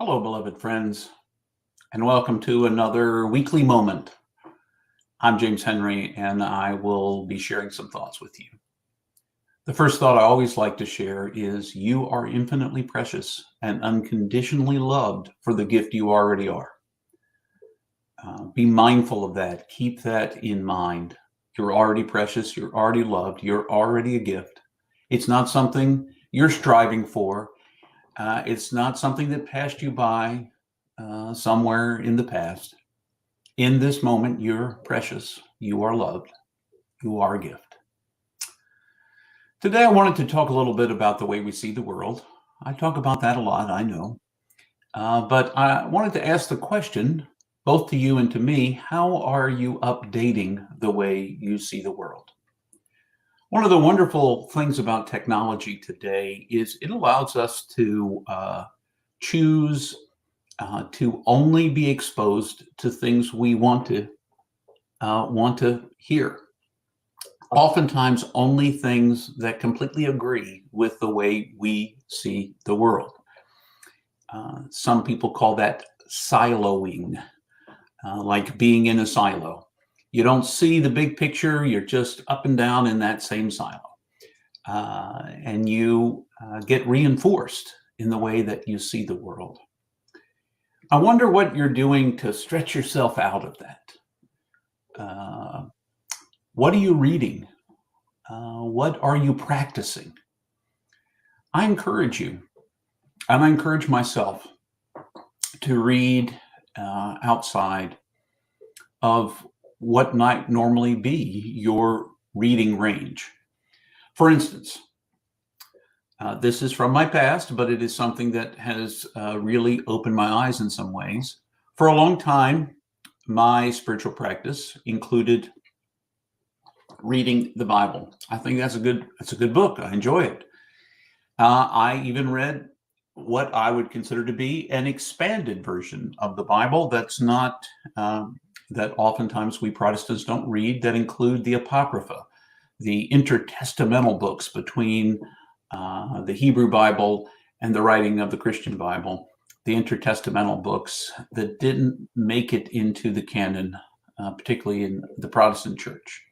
Hello, beloved friends, and welcome to another weekly moment. I'm James Henry, and I will be sharing some thoughts with you. The first thought I always like to share is you are infinitely precious and unconditionally loved for the gift you already are. Be mindful of that. Keep that in mind. You're already precious. You're already loved. You're already a gift. It's not something you're striving for. It's not something that passed you by somewhere in the past. In this moment, you're precious. You are loved. You are a gift. Today, I wanted to talk a little bit about the way we see the world. I talk about that a lot, I know. But I wanted to ask the question, both to you and to me, how are you updating the way you see the world? One of the wonderful things about technology today is it allows us to choose to only be exposed to things we want to hear. Oftentimes, only things that completely agree with the way we see the world. Some people call that siloing, like being in a silo. You don't see the big picture, you're just up and down in that same silo. And you get reinforced in the way that you see the world. I wonder what you're doing to stretch yourself out of that. What are you reading? What are you practicing? I encourage you, and I encourage myself to read outside of what might normally be your reading range. For instance, this is from my past, but it is something that has really opened my eyes in some ways. For a long time, my spiritual practice included reading the Bible. I think that's a good book. I enjoy it. I even read what I would consider to be an expanded version of the Bible that's not that oftentimes we Protestants don't read, that include the Apocrypha, the intertestamental books between the Hebrew Bible and the writing of the Christian Bible, the intertestamental books that didn't make it into the canon, particularly in the Protestant church.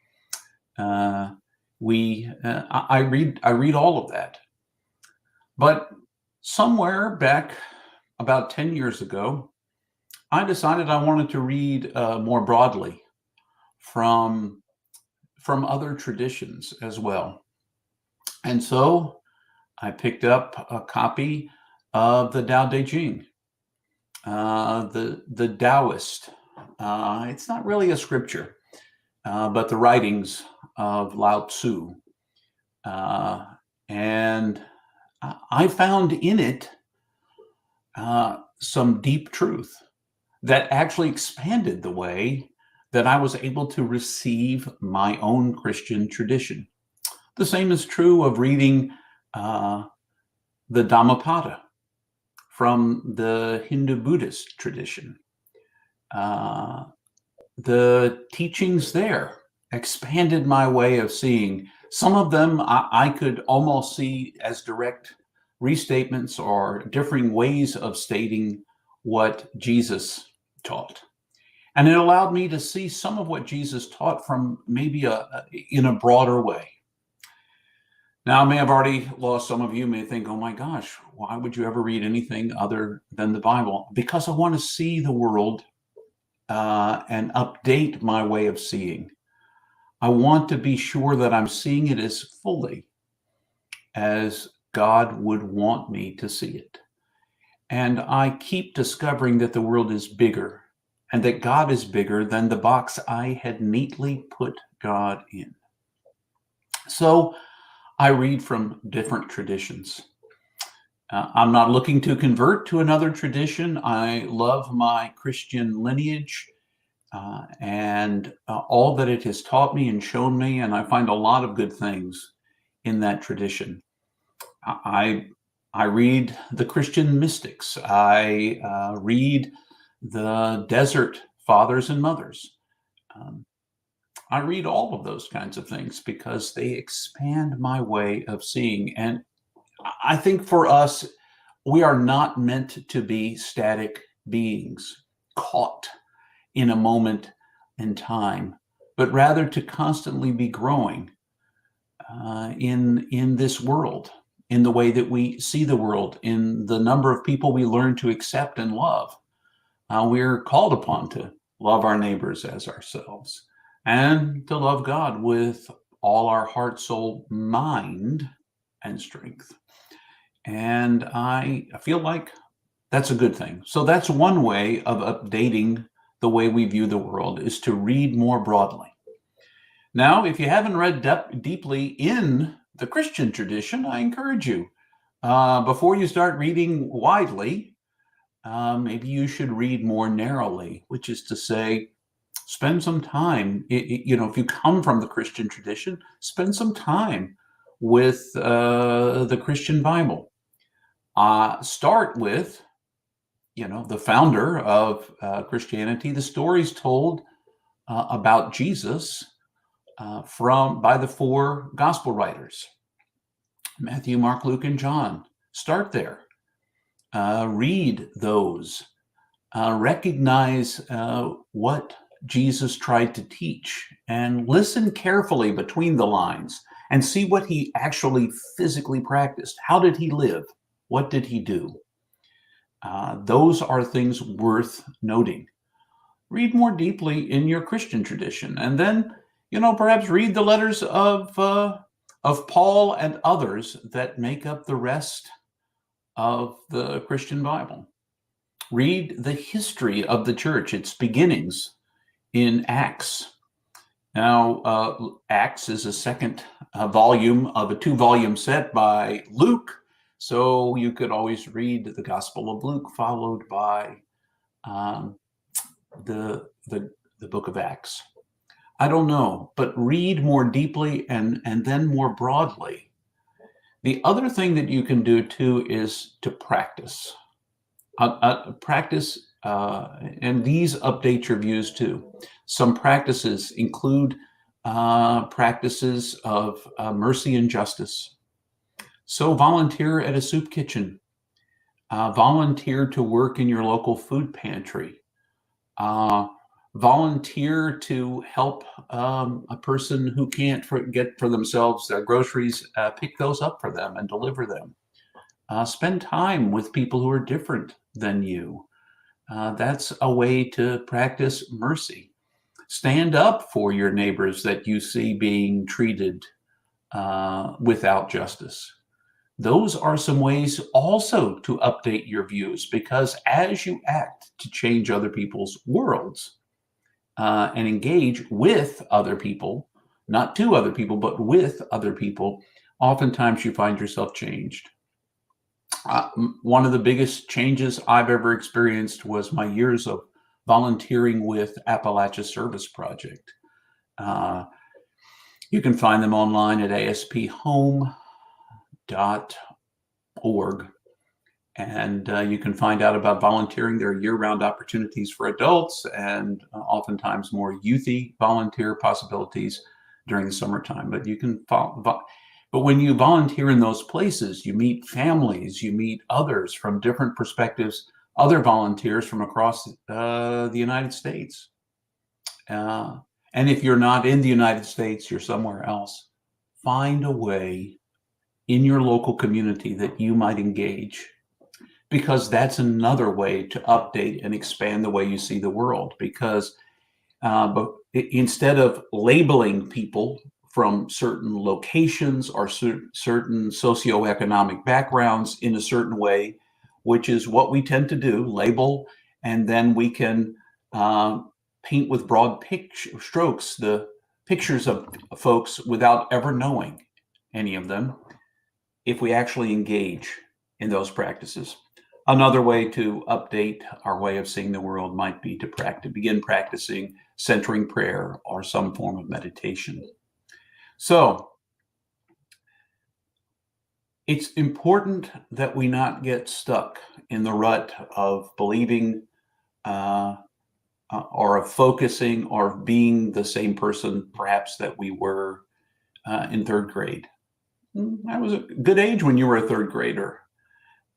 I read all of that. But somewhere back about 10 years ago, I decided I wanted to read more broadly from other traditions as well. And so I picked up a copy of the Tao Te Ching, the Taoist. It's not really a scripture, but the writings of Lao Tzu. And I found in it some deep truth that actually expanded the way that I was able to receive my own Christian tradition. The same is true of reading the Dhammapada from the Hindu-Buddhist tradition. The teachings there expanded my way of seeing. Some of them I could almost see as direct restatements or differing ways of stating what Jesus taught. And it allowed me to see some of what Jesus taught from maybe in a broader way. Now, I may have already lost some of you, may think, oh my gosh, why would you ever read anything other than the Bible? Because I want to see the world and update my way of seeing. I want to be sure that I'm seeing it as fully as God would want me to see it. And I keep discovering that the world is bigger and that God is bigger than the box I had neatly put God in. So I read from different traditions. I'm not looking to convert to another tradition. I love my Christian lineage and all that it has taught me and shown me, and I find a lot of good things in that tradition. I read the Christian mystics. I read the desert fathers and mothers. I read all of those kinds of things because they expand my way of seeing. And I think for us, we are not meant to be static beings caught in a moment in time, but rather to constantly be growing in this world, in the way that we see the world, in the number of people we learn to accept and love. We're called upon to love our neighbors as ourselves and to love God with all our heart, soul, mind, and strength. And I feel like that's a good thing. So that's one way of updating the way we view the world, is to read more broadly. Now, if you haven't read deeply in the Christian tradition, I encourage you, before you start reading widely, maybe you should read more narrowly, which is to say, spend some time, if you come from the Christian tradition, spend some time with the Christian Bible. Start with, the founder of Christianity, the stories told about Jesus by the four gospel writers, Matthew, Mark, Luke, and John. Start there. Read those. Recognize what Jesus tried to teach, and listen carefully between the lines and see what he actually physically practiced. How did he live? What did he do? Those are things worth noting. Read more deeply in your Christian tradition, and then, perhaps read the letters of Paul and others that make up the rest of the Christian Bible. Read the history of the church, its beginnings in Acts. Now, Acts is a second volume of a 2-volume set by Luke, so you could always read the Gospel of Luke followed by the book of Acts. I don't know, but read more deeply and then more broadly. The other thing that you can do too is to practice. Practice, and these update your views too. Some practices include practices of mercy and justice. So volunteer at a soup kitchen. Volunteer to work in your local food pantry. Volunteer to help a person who can't get for themselves their groceries, pick those up for them and deliver them. Spend time with people who are different than you. That's a way to practice mercy. Stand up for your neighbors that you see being treated without justice. Those are some ways also to update your views, because as you act to change other people's worlds and engage with other people, not to other people, but with other people, oftentimes you find yourself changed. One of the biggest changes I've ever experienced was my years of volunteering with Appalachia Service Project. You can find them online at asphome.org, and you can find out about volunteering. There are year-round opportunities for adults and oftentimes more youthy volunteer possibilities during the summertime. But you can But when you volunteer in those places, you meet families, you meet others from different perspectives, other volunteers from across the United States. And if you're not in the United States, you're somewhere else, find a way in your local community that you might engage, because that's another way to update and expand the way you see the world. Because but instead of labeling people from certain locations or certain socioeconomic backgrounds in a certain way, which is what we tend to do, label, and then we can paint with broad strokes the pictures of folks without ever knowing any of them, if we actually engage in those practices. Another way to update our way of seeing the world might be to begin practicing centering prayer or some form of meditation. So it's important that we not get stuck in the rut of believing or of focusing or of being the same person perhaps that we were in third grade. That was a good age when you were a third grader.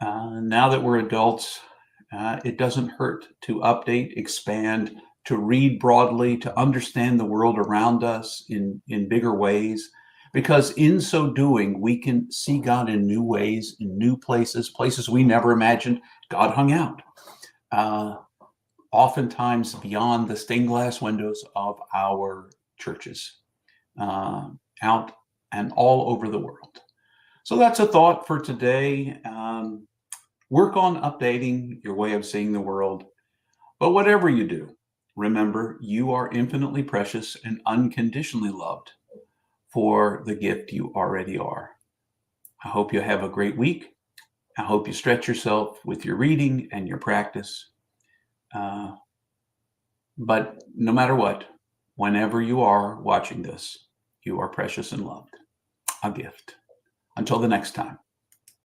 Now that we're adults, it doesn't hurt to update, expand, to read broadly, to understand the world around us in bigger ways. Because in so doing, we can see God in new ways, in new places, places we never imagined God hung out. Uh, Oftentimes beyond the stained glass windows of our churches, out and all over the world. So that's a thought for today. Work on updating your way of seeing the world. But whatever you do, remember you are infinitely precious and unconditionally loved for the gift you already are. I hope you have a great week. I hope you stretch yourself with your reading and your practice. But no matter what, whenever you are watching this, you are precious and loved. A gift. Until the next time.